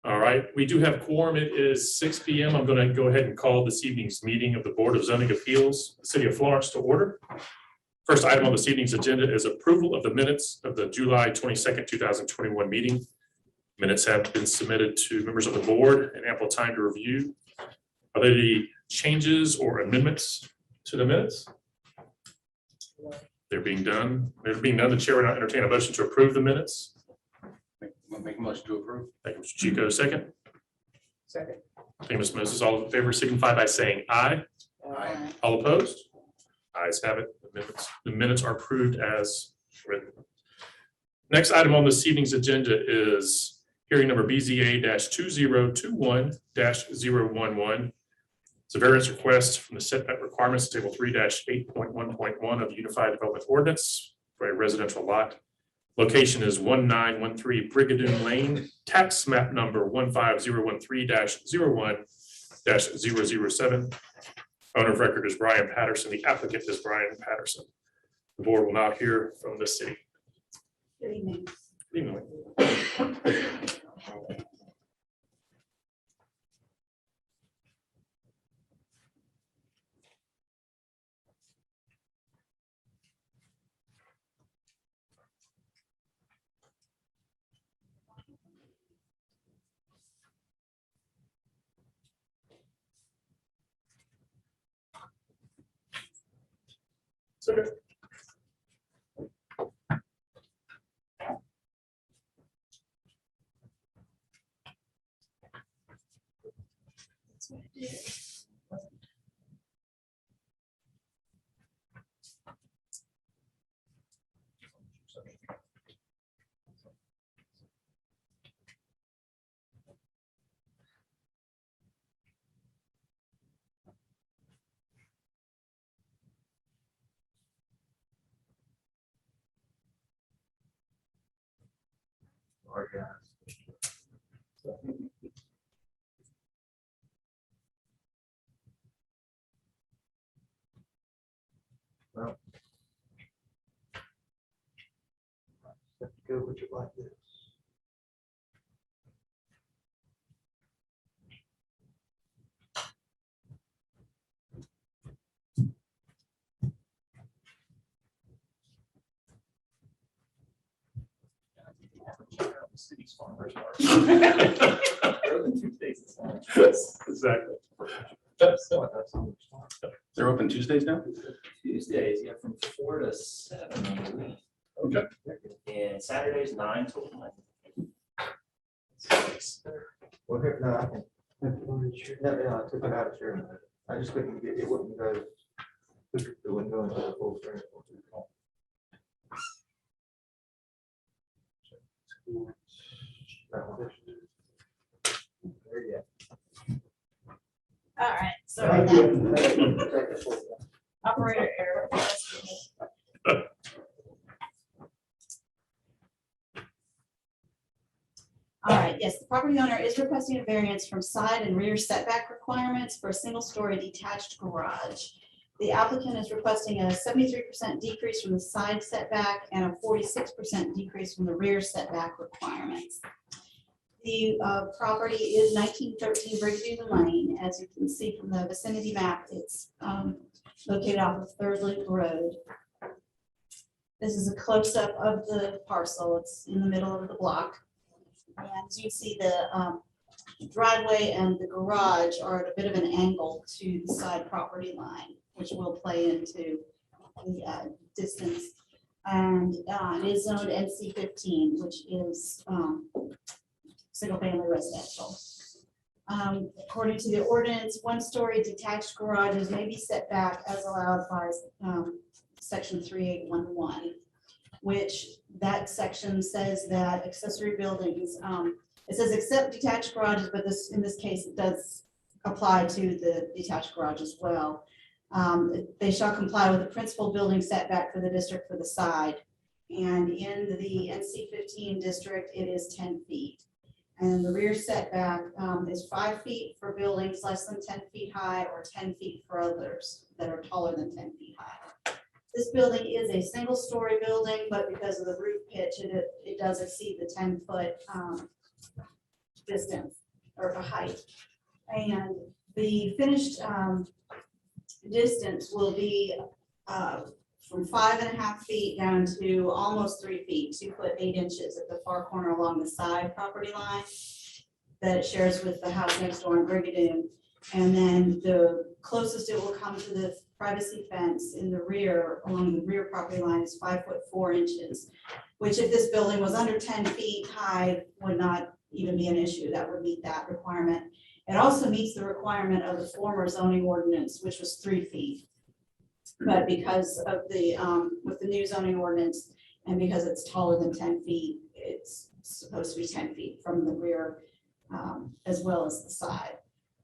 All right, we do have quorum. It is 6 p.m. I'm going to go ahead and call this evening's meeting of the Board of Zoning Appeals, the City of Florence, to order. First item on this evening's agenda is approval of the minutes of the July 22nd, 2021 meeting. Minutes have been submitted to members of the board and ample time to review. Are there any changes or amendments to the minutes? They're being done. The chair will now entertain a motion to approve the minutes. Make a motion to approve. Thank you, Mr. Chico. Second. Second. Thank you, Ms. Moses. All in favor signify by saying aye. Aye. All opposed? Ayes have it. The minutes are approved as written. Next item on this evening's agenda is hearing number BZA-2021-011. It's a variance request from the setback requirements, table 3-8.1.1 of the Unified Development Ordinance for a residential lot. Location is 1913 Brigadoon Lane, tax map number 15013-01-007. Owner of record is Brian Patterson. The applicant is Brian Patterson. The board will now hear from the city. Good evening. Good evening. Okay. Go with it like this. City's farmers market. Exactly. They're open Tuesdays now? Tuesdays, yeah, from 4 to 7. Okay. And Saturdays 9 to 1. Well, here, no, I can. No, I took it out of here. I just couldn't get, it wouldn't go. It wouldn't go into the full screen. There you All right, go. sorry. Operator error. All right, yes, the property owner is requesting a variance from side and rear setback requirements for a single-story detached garage. The applicant is requesting a 73% decrease from the side setback and a 46% decrease from the rear setback requirements. The property is 1913 Brigadoon Lane. As you can see from the vicinity map, it's located off of Third Loop Road. This is a close-up of the parcel. It's in the middle of the block. And as you see, the driveway and the garage are at a bit of an angle to the side property line, which will play into the distance. And it is zoned NC 15, which is single-family residential. According to the ordinance, one-story detached garages may be set back as allowed by section 3811, which that section says that accessory buildings, it says except detached garages, but in this case, it does apply to the detached garage as well. They shall comply with the principal building setback for the district for the side. And in the NC 15 district, it is 10 feet. And the rear setback is 5 feet for buildings less than 10 feet high or 10 feet for others that are taller than 10 feet high. This building is a single-story building, but because of the roof pitch, it does exceed the 10-foot distance. or a height. And the finished distance will be from 5.5 feet down to almost 3 feet, 2 foot 8 inches at the far corner along the side property line that it shares with the house next door in Brigadoon. And then the closest it will come to the privacy fence in the rear, along the rear property line, is 5 foot 4 inches, which if this building was under 10 feet high, would not even be an issue. That would meet that requirement. It also meets the requirement of the former zoning ordinance, which was 3 feet. But because of the, with the new zoning ordinance, and because it's taller than 10 feet, it's supposed to be 10 feet from the rear, as well as the side.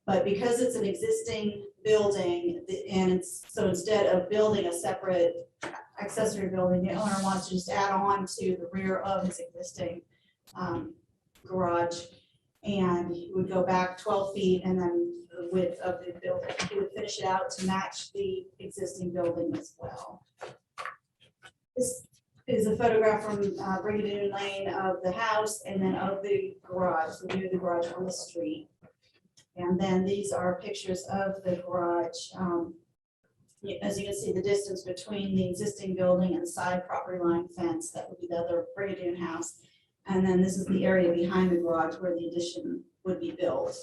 But because it's an existing building, and it's, so instead of building a separate accessory building, the owner wants to just add on to the rear of his existing garage. And he would go back 12 feet, and then the width of the building, he would finish it out to match the existing building as well. This is a photograph from Brigadoon Lane of the house, and then of the garage, the view of the garage on the street. And then these are pictures of the garage. As you can see, the distance between the existing building and side property line fence, that would be the other Brigadoon house. And then this is the area behind the garage where the addition would be built.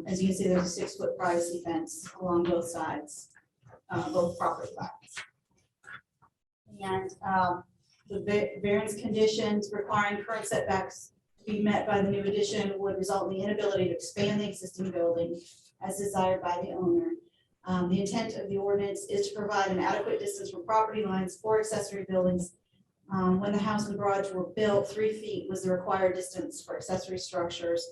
As you can see, there's a 6 foot privacy fence along both sides, both property lines. And the variance conditions requiring current setbacks to be met by the new addition would result in the inability to expand the existing building as desired by the owner. The intent of the ordinance is to provide an adequate distance from property lines for accessory buildings. When the house and garage were built, 3 feet was the required distance for accessory structures.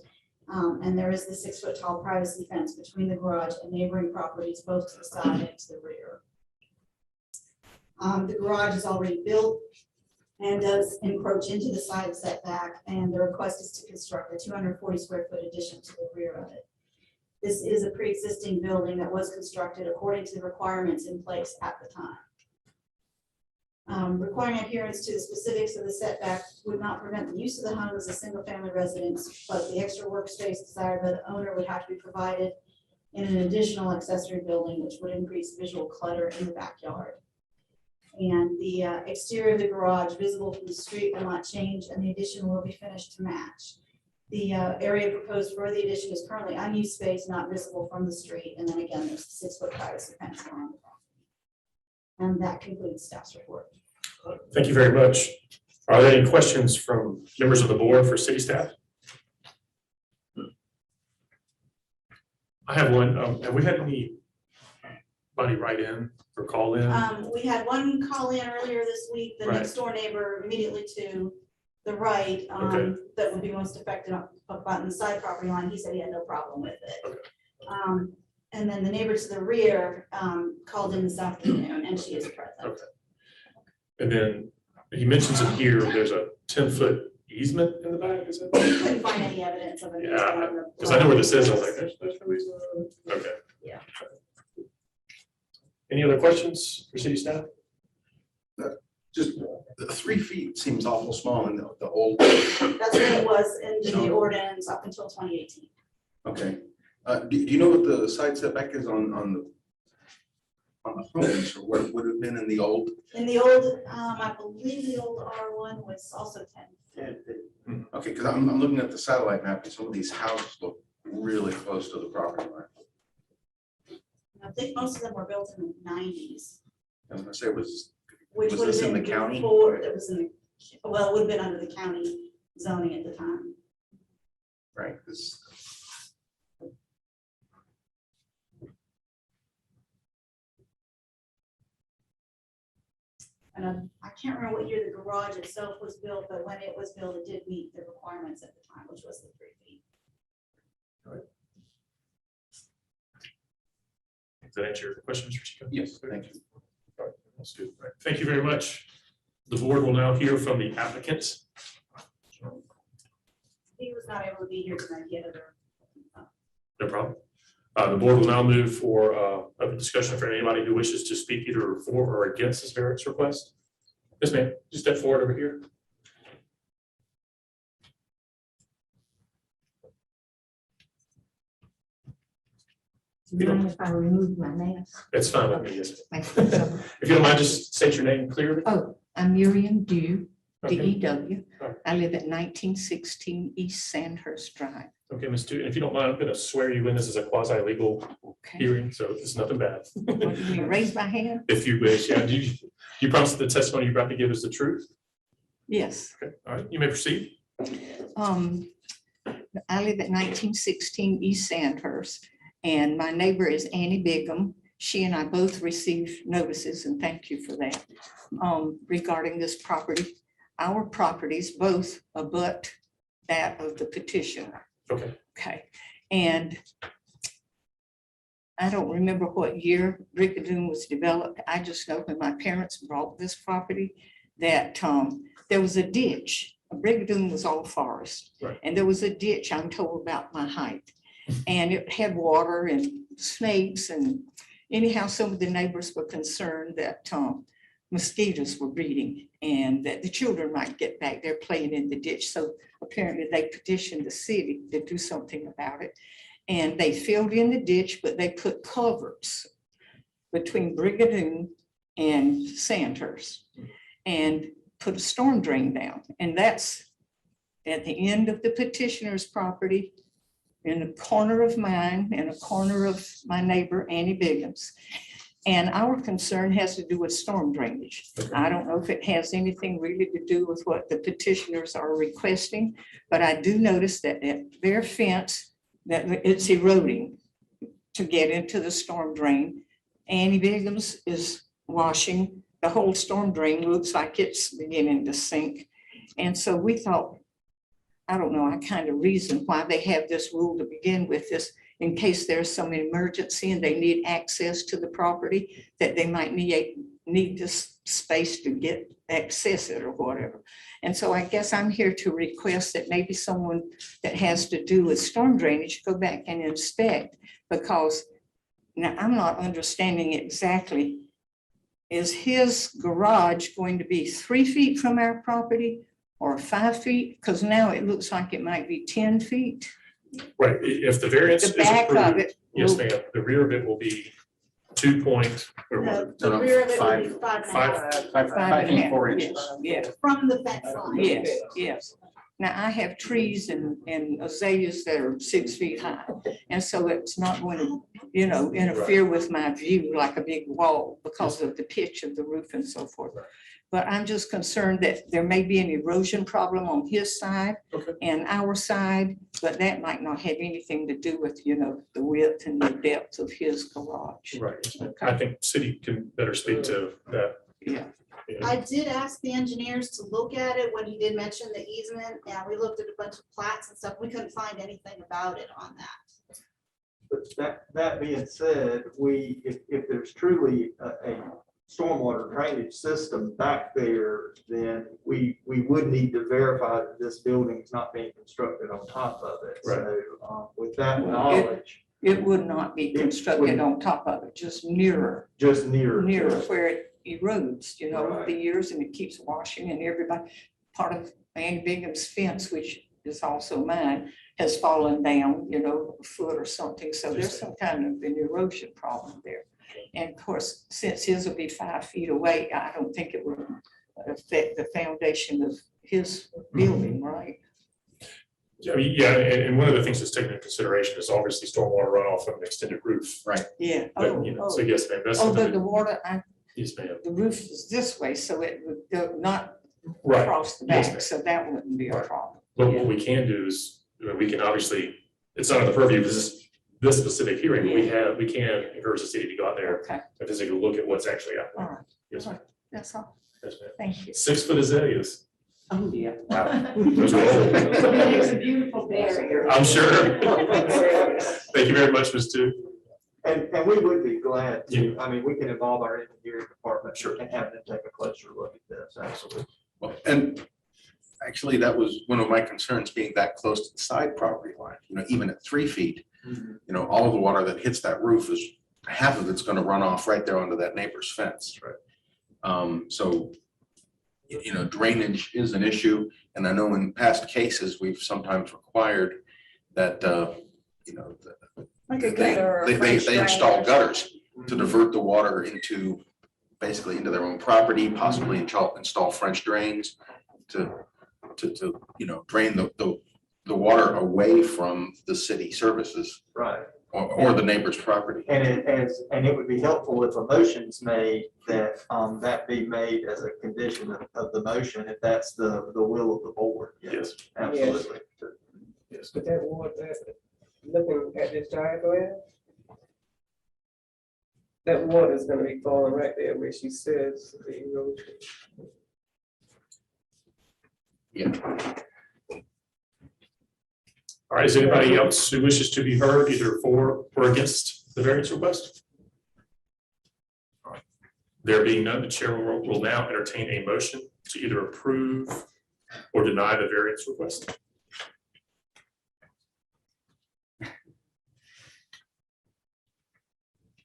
And there is the 6 foot tall privacy fence between the garage and neighboring properties, both to the side and to the rear. The garage is already built and does encroach into the side setback, and the request is to construct a 240 square foot addition to the rear of it. This is a pre-existing building that was constructed according to the requirements in place at the time. Requiring adherence to the specifics of the setback would not prevent the use of the home as a single-family residence, but the extra workspace desired by the owner would have to be provided in an additional accessory building, which would increase visual clutter in the backyard. And the exterior of the garage visible from the street will not change, and the addition will be finished to match. The area proposed for the addition is currently unused space, not visible from the street, and then again, there's a 6 foot privacy fence around the property. And that concludes staff's report. Thank you very much. Are there any questions from members of the board for city staff? I have one. Have we had anybody write in or call in? We had one call in earlier this week, the Right. next door neighbor immediately to the right, Okay. that would be most affected up on the side property line. He said he had no problem with it. Okay. And then the neighbor to the rear called in this afternoon, and she is present. Okay. And then he mentions in here, there's a 10-foot easement in the back, is it? Couldn't find any evidence of it. Yeah, because I know where this is. I was like, there's no easement. Okay. Yeah. Any other questions for city staff? Just the 3 feet seems awful small in the old. That's what it was in the ordinance up until 2018. Okay. Do you know what the side setback is on the homes, or what it would have been in the old? In the old, I believe the old R1 was also 10. Okay, because I'm looking at the satellite map, and some of these houses look really close to the property line. I think most of them were built in the 90s. I was gonna say, was Which Was would have this in been the county? before, it was in the, well, it would have been under the county zoning at the time. right, this, And I can't remember what year the garage itself was built, but when it was built, it did meet the requirements at the time, which was the 3 feet. Does that answer your question, Mr. Chico? yes, thank you. All right, that's good. All right. Thank you very much. The board will now hear from the applicant. He was not able to be here tonight yet. No problem. The board will now move for a discussion for anybody who wishes to speak either for or against this variance request. Yes, ma'am. Just step forward over here. Do you mind if I remove my mask? It's fine with me, yes. Thank you so much. If you don't mind, just state your name clearly. Oh, I'm Miriam Dew, Okay, DEW. Alright. I live at 1916 East Sandhurst Drive. okay, Ms. Dew, and if you don't mind, I'm gonna swear you in. This is a quasi-legal Okay. hearing, so it's nothing bad. What, do you raise my hand? If you wish, yeah. Do you promise that the testimony you're about to give is the truth? Yes. Okay, all right, you may proceed. I live at 1916 East Sandhurst, and my neighbor is Annie Bigham. She and I both received notices, and thank you for that, regarding this property. Our properties both abut that of the petitioner. Okay, Okay, and I don't remember what year Brigadoon was developed. I just know when my parents bought this property that there was a ditch. Brigadoon was all forest. Right. And there was a ditch, I'm told, about my height. And it had water and snakes, and anyhow, some of the neighbors were concerned that mosquitoes were breeding and that the children might get back there playing in the ditch. So apparently they petitioned the city to do something about it. And they filled in the ditch, but they put culverts between Brigadoon and Sandhurst and put a storm drain down. And that's at the end of the petitioner's property, in a corner of mine, and a corner of my neighbor Annie Bigham's. And our concern has to do with storm drainage. I don't know if it has anything really to do with what the petitioners are requesting, but I do notice that their fence, that it's eroding to get into the storm drain. Annie Bigham's is washing. The whole storm drain looks like it's beginning to sink. And so we thought, I don't know, I kind of reasoned why they have this rule to begin with, this in case there's some emergency and they need access to the property, that they might need this space to get access it or whatever. And so I guess I'm here to request that maybe someone that has to do with storm drainage go back and inspect, because now I'm not understanding exactly, is his garage going to be 3 feet from our property or 5 feet? Because now it looks like it might be 10 feet. right, if the variance The is back of approved, it. yes, will- ma'am, the rear of it will be 2 point, or No, what? the No, rear of it would be five- 5.5 5 5 and a half, 4 yes, inches. yes. from the fence line. Yes, yes. Now, I have trees and azaleas that are 6 feet high. And so it's not going to, interfere with my view like a big wall because of the pitch of the roof and so forth. Right. But I'm just concerned that there may be an erosion problem on his side Okay. and our side, but that might not have anything to do with, the width and the depth of his garage. Right, I think city can better speak to that. Yeah. Yeah. I did ask the engineers to look at it when he did mention the easement, and we looked at a bunch of plats and stuff. We couldn't find anything about it on that. But that being said, if there's truly a stormwater drainage system back there, then we would need to verify that this building is not being constructed on top of it. Right. So with that knowledge, It would not be constructed on top of it, just nearer. just near. Near where it erodes, over Right. the years, and it keeps washing, and everybody, part of Annie Bingham's fence, which is also mine, has fallen down, a foot or something. So there's some kind of an erosion problem there. And of course, since his will be 5 feet away, I don't think it will affect the foundation of his building, right? I mean, yeah, and one of the things that's taken into consideration is obviously stormwater runoff from an extended roof. Yeah. But, Oh, so yes, ma'am, that's oh, something, but the that- water, yes, ma'am, the roof is this way, so it would go not right. across the Yes, back, ma'am. so that wouldn't be a Right. problem. But Yeah. what we can do is, we can obviously, it's not in the purview, this specific hearing, but we can encourage the city to go out there Okay, and physically look at what's actually out all there. right, Yes, ma'am. that's all. Yes, ma'am. Thank you. 6 foot azaleas. Oh, yeah. Wow. Those are old. It's a beautiful barrier. I'm sure. Thank you very much, Ms. Tu. And we would be glad Yeah. to, I mean, we can involve our engineering department. Sure. And have them take a closer look at this, absolutely. Well, and actually, that was one of my concerns, being that close to the side property line, even at 3 feet, all of the water that hits that roof is, half of it's gonna run off right there onto that neighbor's fence. Right. So, drainage is an issue, and I know in past cases, we've sometimes required that, Like a gutter or a French they install drain. gutters to divert the water into, basically into their own property, possibly install French drains to, drain the water away from the city services Right. or the neighbor's property. And it would be helpful if a motion's made that, that be made as a condition of the motion, if that's the will of the board. Yes. Absolutely. Yes. But that water, looking at this diagram, that water is gonna be falling right there where she says the erosion. Yeah. All right, is anybody else who wishes to be heard either for or against the variance request? All right. There being none, the chair will now entertain a motion to either approve or deny the variance request.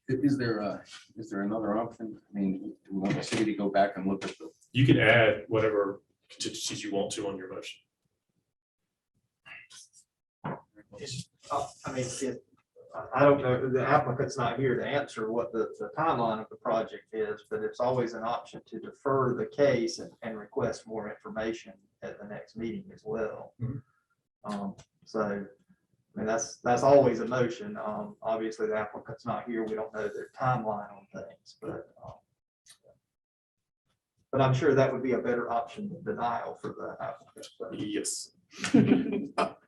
Is there another option? I mean, do we want the city to go back and look at the? You can add whatever contingencies you want to on your motion. I mean, I don't know, the applicant's not here to answer what the timeline of the project is, but it's always an option to defer the case and request more information at the next meeting as well. So, I mean, that's always a motion. Obviously, the applicant's not here. We don't know their timeline on things, but I'm sure that would be a better option than denial for the applicant. So. Yes.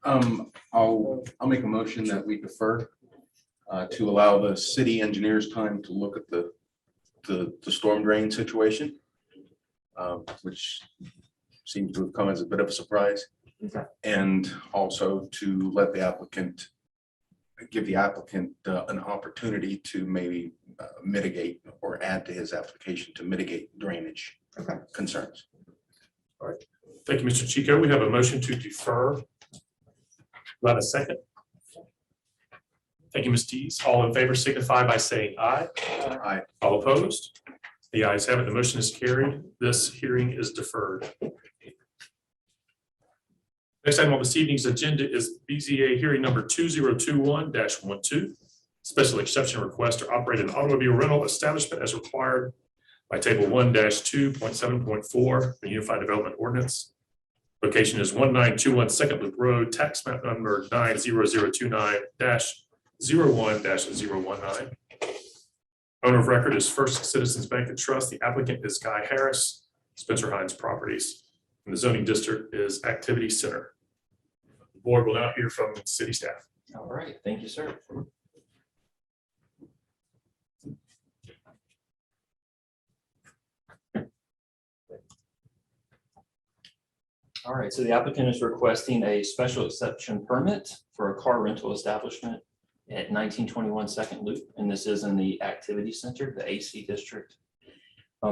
I'll make a motion that we defer to allow the city engineers time to look at the storm drain situation, which seems to have come as a bit of a surprise. Okay. And also to let the applicant, give the applicant an opportunity to maybe mitigate or add to his application to mitigate drainage concerns. All right. Thank you, Mr. Chico. We have a motion to defer. About a second. Thank you, Ms. Dees. All in favor signify by saying aye. Aye. All opposed? The ayes have it. The motion is carried. This hearing is deferred. Next item on this evening's agenda is BZA hearing number 2021-12. Special exception request to operate an automobile rental establishment as required by table 1-2.7.4, the Unified Development Ordinance. Location is 1921 Second Loop Road, tax map number 90029-01-019. Owner of record is First Citizens Bank and Trust. The applicant is Guy Harris, Spencer Hines Properties. And the zoning district is Activity Center. The board will now hear from city staff. All right, thank you, sir. All right, so the applicant is requesting a special exception permit for a car rental establishment at 1921 Second Loop, and this is in the Activity Center, the AC district.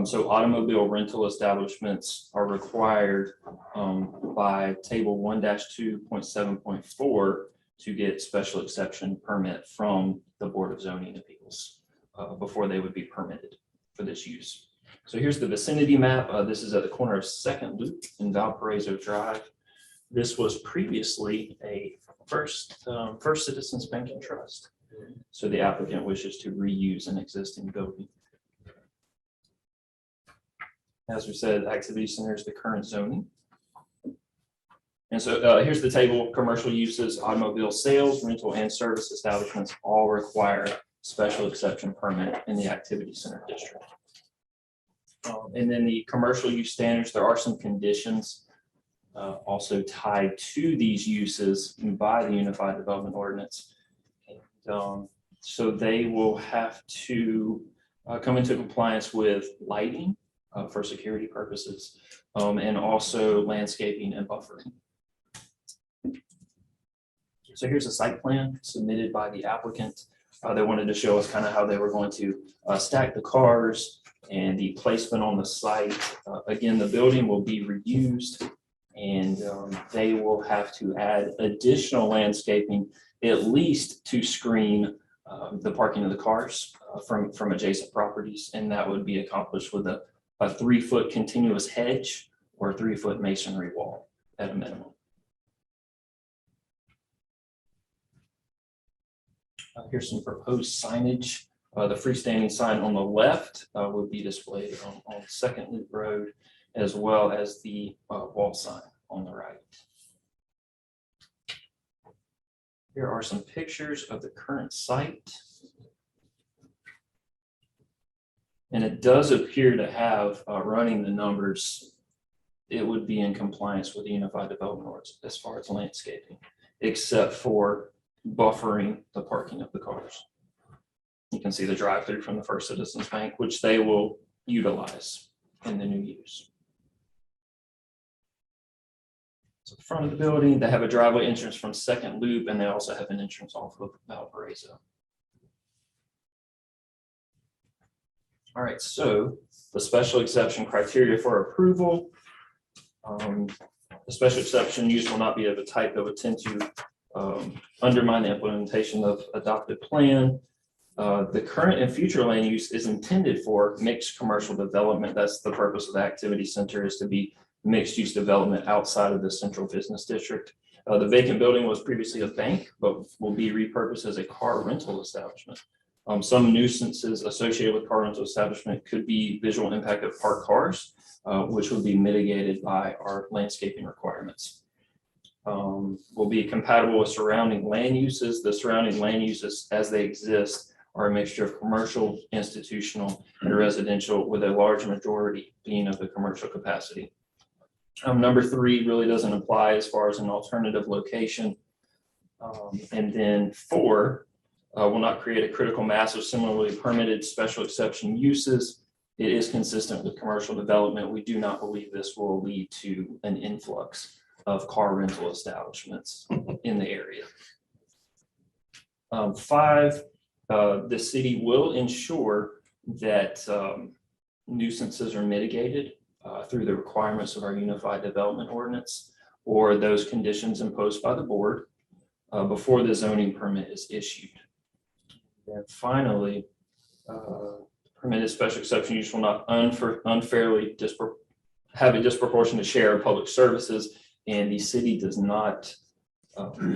So automobile rental establishments are required by table 1-2.7.4 to get special exception permit from the Board of Zoning Appeals before they would be permitted for this use. So here's the vicinity map. This is at the corner of Second Loop in Valparaiso Drive. This was previously a First Citizens Bank and Trust. So the applicant wishes to reuse an existing building. As we said, Activity Center is the current zoning. And so here's the table: commercial uses, automobile sales, rental, and service establishments all require special exception permit in the Activity Center district. And then the commercial use standards, there are some conditions also tied to these uses by the Unified Development Ordinance. And, so they will have to come into compliance with lighting for security purposes, and also landscaping and buffering. So here's a site plan submitted by the applicant. They wanted to show us kind of how they were going to stack the cars and the placement on the site. Again, the building will be reused, and they will have to add additional landscaping, at least to screen the parking of the cars from adjacent properties. And that would be accomplished with a 3-foot continuous hedge or a 3-foot masonry wall at a minimum. Here's some proposed signage. The freestanding sign on the left would be displayed on Second Loop Road, as well as the wall sign on the right. Here are some pictures of the current site. And it does appear to have, running the numbers, it would be in compliance with the Unified Development Ordinance as far as landscaping, except for buffering the parking of the cars. You can see the drive-through from the First Citizens Bank, which they will utilize in the new use. So the front of the building, they have a driveway entrance from Second Loop, and they also have an entrance off of Valparaiso. All right, so the special exception criteria for approval. The special exception use will not be of a type that would tend to undermine the implementation of adopted plan. The current and future land use is intended for mixed commercial development. That's the purpose of the activity center, is to be mixed use development outside of the central business district. The vacant building was previously a bank, but will be repurposed as a car rental establishment. Some nuisances associated with car rental establishment could be visual impact of parked cars, which would be mitigated by our landscaping requirements. Will be compatible with surrounding land uses. The surrounding land uses as they exist are a mixture of commercial, institutional, and residential, with a large majority being of the commercial capacity. Number 3 really doesn't apply as far as an alternative location. And then 4 will not create a critical mass of similarly permitted special exception uses. It is consistent with commercial development. We do not believe this will lead to an influx of car rental establishments in the area. 5, the city will ensure that nuisances are mitigated through the requirements of our Unified Development Ordinance or those conditions imposed by the board before the zoning permit is issued. And finally, permitted special exception use will not unfairly have a disproportionate share of public services, and the city does not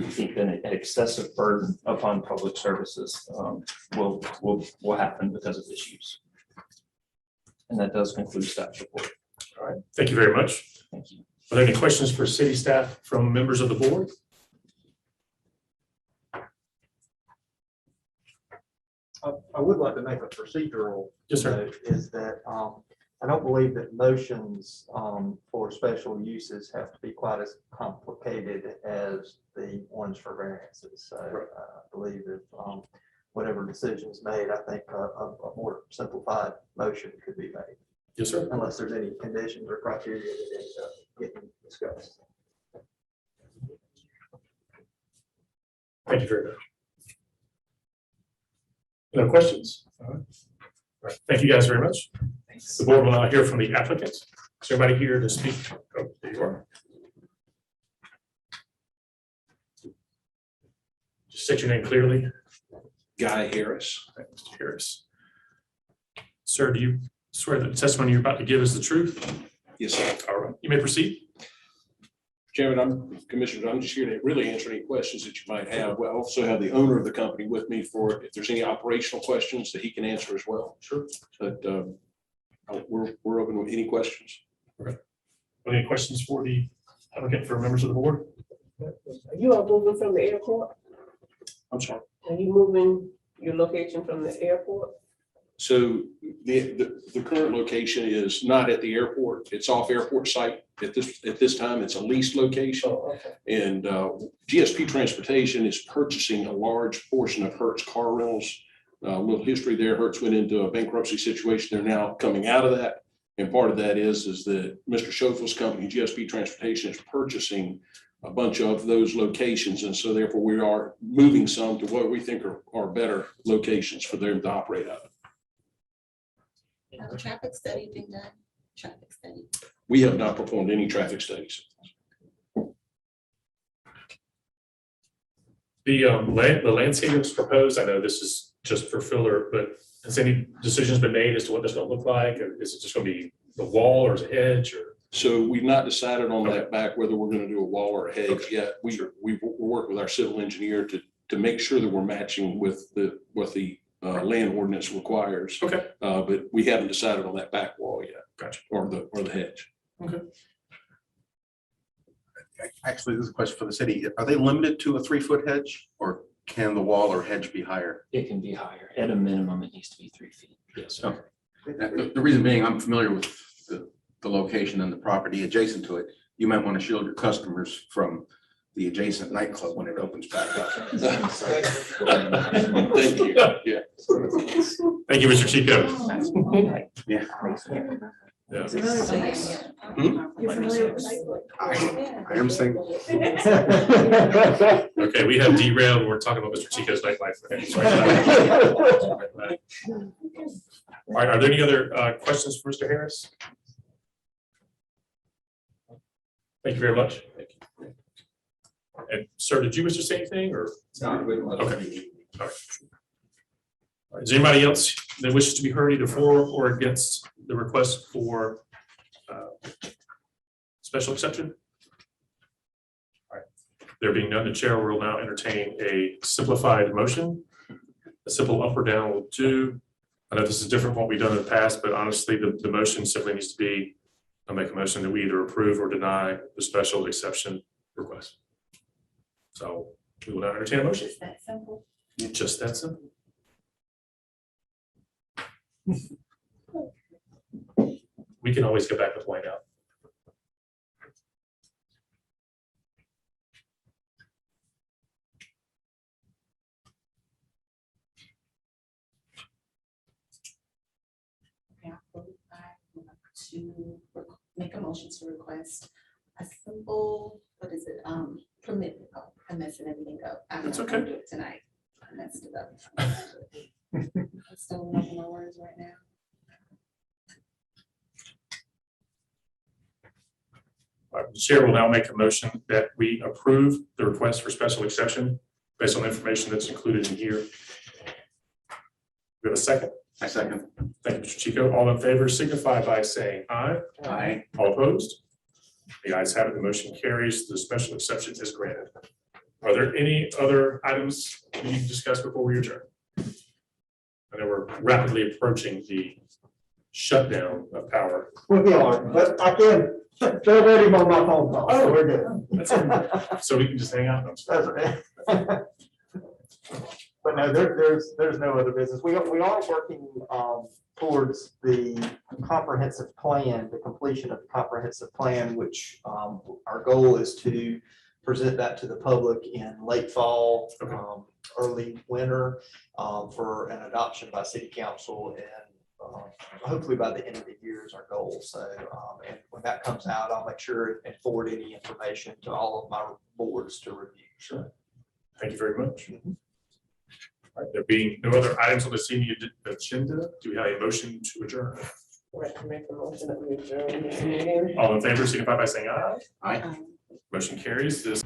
think that an excessive burden upon public services will happen because of this use. And that does conclude staff report. All right, thank you very much. Thank you. Are there any questions for city staff from members of the board? I would like to make a procedural Yes, sir. note, is that I don't believe that motions for special uses have to be quite as complicated as the ones for variances. So I believe if whatever decision is made, I think a more simplified motion could be made, Yes, sir. unless there's any conditions or criteria that end up getting discussed. Thank you very much. No questions? All right. All right. Thank you guys very much. The board will now hear from the applicant. Is everybody here to speak? Oh, there you are. Just state your name clearly. Guy Harris. Okay, Mr. Harris. Sir, do you swear that the testimony you're about to give is the truth? Yes, sir. All right, you may proceed. Chairman, Commissioners, I'm just here to really answer any questions that you might have. We also have the owner of the company with me for if there's any operational questions that he can answer as well. Sure. But we're open to any questions. Any questions for the applicant, for members of the board? Are you all moving from the airport? I'm sorry. Are you moving your location from the airport? So the current location is not at the airport. It's off airport site. At this time, it's a leased location. Oh, okay. And GSP Transportation is purchasing a large portion of Hertz car rentals. A little history there. Hertz went into a bankruptcy situation. They're now coming out of that. And part of that is that Mr. Schoffel's company, GSP Transportation, is purchasing a bunch of those locations. And so therefore we are moving some to what we think are better locations for them to operate out of. Have a traffic study been done? Traffic study. We have not performed any traffic studies. The landscaping is proposed. I know this is just for filler, but has any decisions been made as to what this is going to look like? Or is it just going to be the wall or is it edge or? So we've not decided on that back whether we're going to do a wall or a hedge yet. We're working with our civil engineer to make sure that we're matching with what the land ordinance requires. Okay, But we haven't decided on that back wall yet. Gotcha. Or the hedge. Actually, this is a question for the city. Are they limited to a 3-foot hedge, or can the wall or hedge be higher? It can be higher. At a minimum, it needs to be 3 feet. Yes, sir. Okay. The reason being, I'm familiar with the location and the property adjacent to it. You might want to shield your customers from the adjacent nightclub when it opens back up. Thank you. Yeah. thank you, Mr. Chico. Yeah. Yeah. I am single. Okay, we have derailed. We're talking about Mr. Chico's nightlife. All right, are there any other questions for Mr. Harris? Thank you very much. And sir, did you wish to say anything or? Okay. All right. All right, is anybody else that wishes to be heard either for or against the request for special exception? All right, there being none, the chair will now entertain a simplified motion. A simple up or down will do. I know this is different from what we've done in the past, but honestly, the motion simply needs to be, I'll make a motion that we either approve or deny the special exception request. So we will now entertain a motion. Just that simple. Just that simple. We can always go back with white out. Okay, I want to make a motion to request a simple, what is it, permit, oh, I'm messing everything up. I'm That's not gonna okay. do it tonight. I messed it up. I'm still looking my words right now. All right, the chair will now make a motion that we approve the request for special exception based on the information that's included in here. We have a second. I second. Thank you, Mr. Chico. All in favor signify by saying aye. Aye. All opposed? The ayes have it. The motion carries. The special exception is granted. Are there any other items we need to discuss before we adjourn? I know we're rapidly approaching the shutdown of power. We are, but I can, they're ready on my phone call, so we're good. That's it. So we can just hang out. That's right. But no, there's no other business. We are working towards the comprehensive plan, the completion of the comprehensive plan, which our goal is to present that to the public in late fall, early winter, for an adoption by city council, and hopefully by the end of the year is our goal. So, and when that comes out, I'll make sure and forward any information to all of my boards to review. Sure. Thank you very much. All right, there being no other items on the senior agenda, do we have a motion to adjourn? Make a motion that we adjourn this meeting. All in favor, signify by saying aye. Aye. Motion carries. This